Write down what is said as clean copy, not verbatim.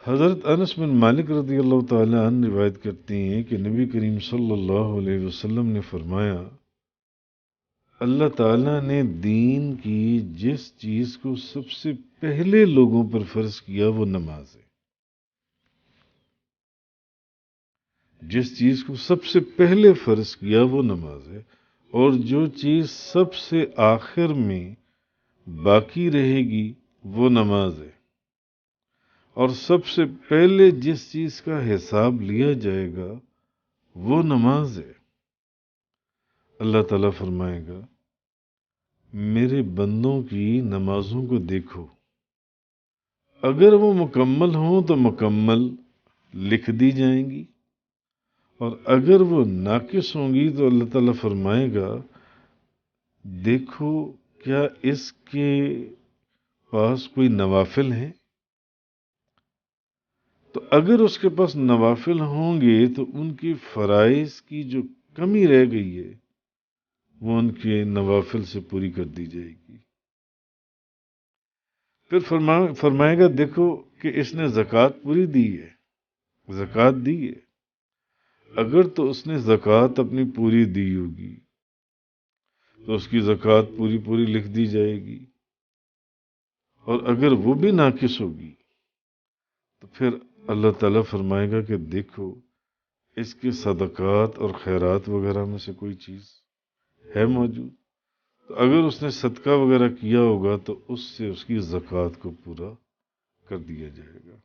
حضرت انس بن مالک رضی اللہ تعالیٰ عنہ روایت کرتے ہیں کہ نبی کریم صلی اللہ علیہ وسلم نے فرمایا، اللہ تعالیٰ نے دین کی جس چیز کو سب سے پہلے لوگوں پر فرض کیا وہ نماز ہے۔ جس چیز کو سب سے پہلے فرض کیا وہ نماز ہے، اور جو چیز سب سے آخر میں باقی رہے گی وہ نماز ہے، اور سب سے پہلے جس چیز کا حساب لیا جائے گا وہ نماز ہے۔ اللہ تعالیٰ فرمائے گا، میرے بندوں کی نمازوں کو دیکھو، اگر وہ مکمل ہوں تو مکمل لکھ دی جائیں گی، اور اگر وہ ناقص ہوں گی تو اللہ تعالیٰ فرمائے گا، دیکھو کیا اس کے پاس کوئی نوافل ہیں؟ تو اگر اس کے پاس نوافل ہوں گے تو ان کی فرائض کی جو کمی رہ گئی ہے وہ ان کے نوافل سے پوری کر دی جائے گی۔ پھر فرمائے گا، دیکھو کہ اس نے زکوٰۃ پوری دی ہے، زکوٰۃ دی ہے، اگر تو اس نے زکوٰۃ اپنی پوری دی ہوگی تو اس کی زکوٰۃ پوری لکھ دی جائے گی، اور اگر وہ بھی ناقص ہوگی تو پھر اللہ تعالیٰ فرمائے گا کہ دیکھو اس کے صدقات اور خیرات وغیرہ میں سے کوئی چیز ہے موجود، تو اگر اس نے صدقہ وغیرہ کیا ہوگا تو اس سے اس کی زکوٰۃ کو پورا کر دیا جائے گا۔